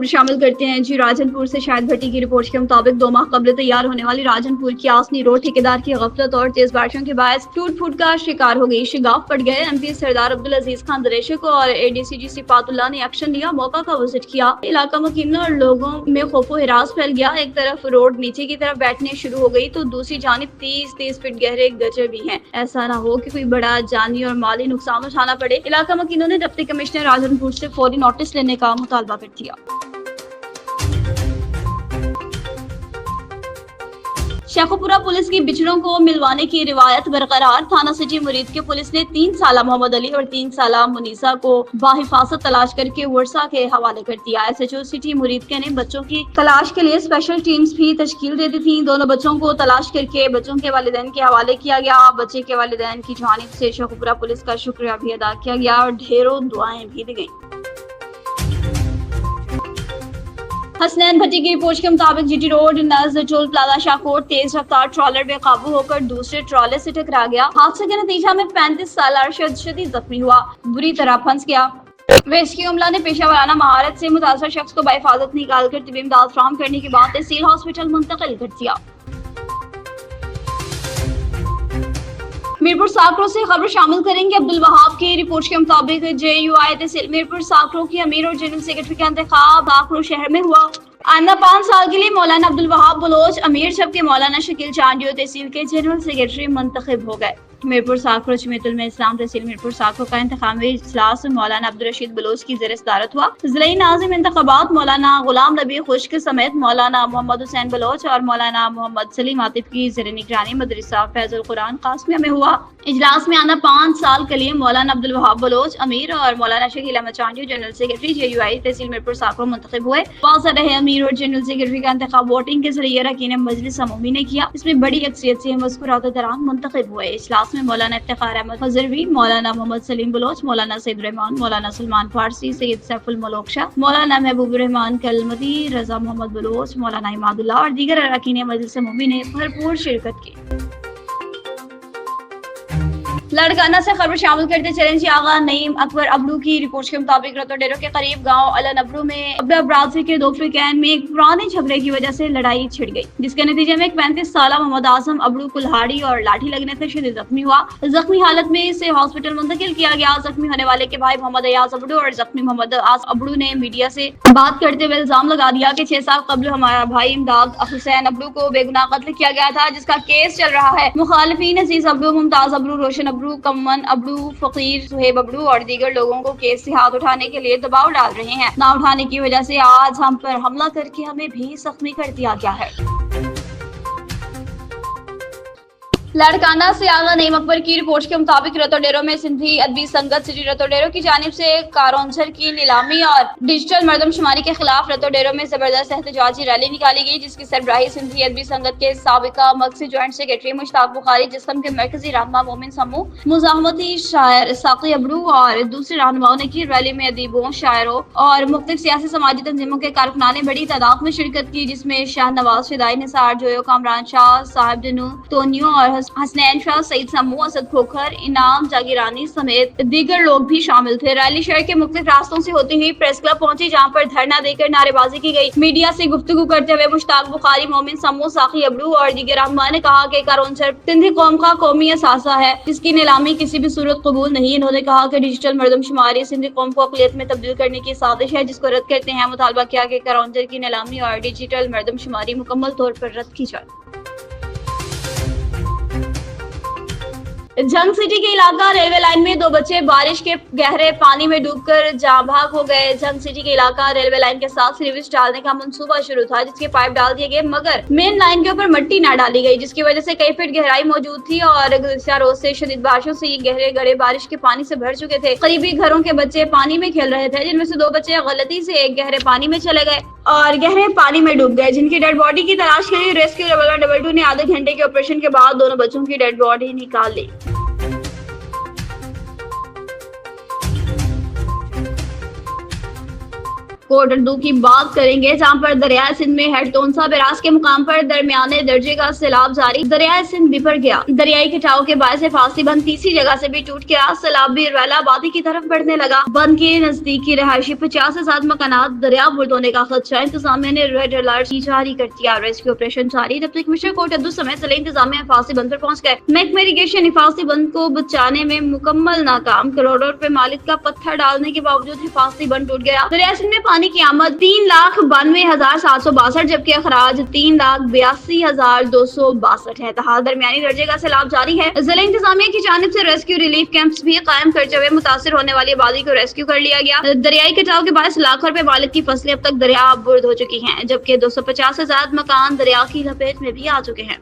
खबर शामिल करते हैं जी राजनपुर से। शाहिद भट्टी की रिपोर्ट के मुताबिक 2 माह कबल तैयार होने वाली राजनपुर की आसनी रोड ठेकेदार की गफलत और तेज बारिशों के बायस टूट फूट का शिकार हो गई। शिगाफ पड़ गए। MP सरदार अब्दुल अजीज खान दरेशक और ADCG सिफातुल्लाह ने एक्शन लिया, मौका का विजिट किया। इलाका मुकीम और लोगों में खौफो हिरास फैल गया। एक तरफ रोड नीचे की तरफ बैठने शुरू हो गई तो दूसरी जानिब 30 फीट गहरे गटर भी हैं। ऐसा ना हो कि कोई बड़ा जानी और माली नुकसान उठाना पड़े। इलाका मुकीनों ने डिप्टी कमिश्नर राजनपुर से फौरी नोटिस लेने का मुतालबा कर दिया। शेखुपुरा पुलिस की बिछड़ों को मिलवाने की रिवायत बरकरार। थाना सिटी मुरीद के पुलिस ने 3 साला मोहम्मद अली और 3 साला मुनीसा को बाहिफाजत तलाश करके वर्षा के हवाले कर दिया। SHO सिटी मुरीद के ने बच्चों की तलाश के लिए स्पेशल टीम्स भी तश्कील दे दी थी। दोनों बच्चों को तलाश करके बच्चों के वालिदैन के हवाले किया गया। बच्चे के वालिदैन की जानिब से शेखुपुरा पुलिस का शुक्रिया भी अदा किया गया और ढेरों दुआएं भी दी गयी। हसनैन भट्टी की रिपोर्ट के मुताबिक GT रोड नज़दीक टोल प्लाजा शाहकोट तेज रफ्तार ट्रॉलर बेकाबू होकर दूसरे ट्रॉले से टकरा गया। हादसे के नतीजा में 35 साल अरशद शदीद जख्मी हुआ, बुरी तरह फंस गया। रेस्क्यू अमला ने पेशावराना महारत से मुतासर शख्स को बाहिफाजत निकाल कर तिबी इमदाद फराहम करने के बाद तहसील हॉस्पिटल मुंतकिल कर दिया। मीरपुर साकरों से खबर शामिल करेंगे। अब्दुल वहाब की रिपोर्ट के मुताबिक JUI तहसील मीरपुर साकरों की अमीर और जनरल सेक्रेटरी का इंतखाब साकरों शहर में हुआ। आइंदा 5 साल के लिए मौलाना अब्दुल वहाब बलोच अमीर, जबकि मौलाना शकील चांडियो तहसील के जनरल सेक्रेटरी मुंतखब हो गए। मीरपुर साकरों जमीयतुल इस्लाम तहसील मीरपुर साकरों का इंतखामी इजलास मौलाना अब्दुल रशीद बलोच की ज़ेर सदारत हुआ। ज़िला नाज़िम इंतखाबात मौलाना गुलाम नबी खुश्क समेत मौलाना मोहम्मद हुसैन बलोच और मौलाना मोहम्मद सलीम आतिफ की ज़ेर निगरानी मदरसा फैजुल कुरान कासमिया में हुआ। इजलास में आना 5 साल के लिए मौलाना अब्दुल वहाब बलोच अमीर और मौलाना Shakeel Ahmed Chandio general secretary JUI तहसील मीरपुर साकरों मुंतखब हुए। वाज़ह रहे अमीर और जनरल सेक्रेटरी का इंतखाब वोटिंग के जरिए अरकान मजलिस अमूमी ने किया। इसमें बड़ी अक्सरियत से मज़कूरात दौरान मुंतखब हुए। इजलास में मौलाना इफ्तिखार अहमद हज़रवी, मौलाना मोहम्मद सलीम बलोच, मौलाना सईद रहमान, मौलाना सलमान फारसी, सैयद सैफुल मलोक शाह, मौलाना महबूब रहमान कलमदी, रजा मोहम्मद बलोच, मौलाना इमादुल्लाह और दीगर अरकान मजलिस अमूमी ने भरपूर शिरकत की। लड़काना से खबर शामिल करते चलें जी। आगा नईम अकबर अबड़ू की रिपोर्ट के मुताबिक रतोडेरो के करीब गांव अलन अबड़ू में बरादरी के 2 फ्रिकैन में एक पुराने झगड़े की वजह से लड़ाई छिड़ गई, जिसके नतीजे में एक 35 साला मोहम्मद आजम अबड़ू कुल्हाड़ी और लाठी लगने से शदीद जख्मी हुआ। जख्मी हालत में इसे हॉस्पिटल मुंतकिल किया गया। जख्मी होने वाले के भाई मोहम्मद अयाज अबड़ू और जख्मी मोहम्मद आस अबड़ू ने मीडिया से बात करते हुए इल्जाम लगा दिया कि 6 साल कबल हमारा भाई इमदाद हुसैन अबड़ू को बेगुनाह कत्ल किया गया था, जिसका केस चल रहा है। मुखालिफिन अजीज अबड़ू, मुमताज अबड़ू, रोशन अबड़ू, कमन अबड़ू, फकीर, सुहेब अबड़ू और दीगर लोगों को केस से हाथ उठाने के लिए दबाव डाल रहे हैं। ना उठाने की वजह से आज हम पर हमला करके हमें भी जख्मी कर दिया गया है। लड़काना से आगा नईम अकबर की रिपोर्ट के मुताबिक रतोडेरो में सिंधी अदबी संगत सिटी रतोडेरो की जानिब से कारौंसर की नीलामी और डिजिटल मर्दमशुमारी के खिलाफ रतोडेरो में जबरदस्त एहतजाजी रैली निकाली गई, जिसकी सरबराही सिंधी अदबी संगत के साबिका मक्सी जॉइंट सेक्रेटरी मुश्ताक बुखारी, जिस्म के मरकजी रहनुमा मोमिन समूह, मुजाहमती शायर साकी अबड़ू और दूसरे रहनुमाओं ने की। रैली में अदीबों, शायरों और मुख्तलिफ सियासी समाजी तंजीमों के कारकुनान ने बड़ी तादाद में शिरकत की, जिसमें शाहनवाज, फिदाई निसार, जोयो, कामरान शाह, साहिब दिनू, तोनियो और हसनैन शाह, सईद समू, असद खोखर, इनाम जागीरानी समेत दीगर लोग भी शामिल थे। रैली शहर के मुख्तलिफ रास्तों से होती हुई प्रेस क्लब पहुंची, जहां पर धरना देकर नारेबाजी की गई। मीडिया से गुफ्तगू करते हुए मुश्ताक बुखारी, मोमिन समू, साकी अबड़ू और दीगर रहनुमा ने कहा कि कारौंसर सिंधी कौम का कौमी असासा है, जिसकी नीलामी किसी भी सूरत कबूल नहीं। इन्होंने कहा कि डिजिटल मर्दमशुमारी सिंधी कौम को अक़लियत में तब्दील करने की साजिश है, जिसको रद्द करते हैं। मुतालबा किया कि कारौंसर की नीलामी और डिजिटल मर्दमशुमारी मुकम्मल तौर पर रद्द की जाए। जंग सिटी के इलाका रेलवे लाइन में 2 बच्चे बारिश के गहरे पानी में डूबकर जाँ भाग हो गए। जंग सिटी के इलाका रेलवे लाइन के साथ सर्विस डालने का मंसूबा शुरू था, जिसके पाइप डाल दिए गए, मगर मेन लाइन के ऊपर मिट्टी न डाली गई, जिसकी वजह से कई फीट गहराई मौजूद थी और गुज़िश्ता रोज से शदीद बारिशों से ये गहरे गड्ढे बारिश के पानी से भर चुके थे। करीबी घरों के बच्चे पानी में खेल रहे थे, जिनमें से 2 बच्चे गलती से एक गहरे पानी में चले गए और गहरे पानी में डूब गए, जिनकी डेड बॉडी की तलाश के लिए रेस्क्यू 112 ने आधे घंटे के ऑपरेशन के बाद दोनों बच्चों की डेड बॉडी निकाल ली। कोट अर्दू की बात करेंगे, जहां पर दरिया सिंध में हेडतोनसा बैराज के मुकाम पर दरमियाने दर्जे का सैलाब जारी। दरिया सिंध बिपर गया। दरियाई कटाव के बायस फांसी बंद तीसरी जगह से भी टूट गया। सैलाब भी रवेला आबादी की तरफ बढ़ने लगा। बंद के नजदीकी रहायशी 50 से ज्यादा मकानात दरिया बुर्द होने का खदशा। इंतजामिया ने रेड अलर्ट जारी कर दिया। रेस्क्यू ऑपरेशन जारी। जब तक मिश्र कोट अर्दू समेत जिले इंतजामिया फांसी बंद पर पहुंच गए। महकमा इरिगेशन हिफाजती बंद को बचाने में मुकम्मल नाकाम। करोड़ों रुपए मालिक का पत्थर डालने के बावजूद हिफाजती बंद टूट गया। दरिया सिंध में पानी की आमद 3,92,762, जबकि अखराज 3,82,262 है। तहाल दरमियानी दर्जे का सैलाब जारी है। जिला इंतजामिया की जानिब से रेस्क्यू रिलीफ कैंप्स भी कायम करते हुए मुतासिर होने वाली आबादी को रेस्क्यू कर लिया गया। दरियाई कटाव के बायस लाखों रुपए मालिक की फसलें अब तक दरिया बुर्द हो चुकी हैं, जबकि 250 से ज्यादा मकान दरिया की लपेट में भी आ चुके हैं।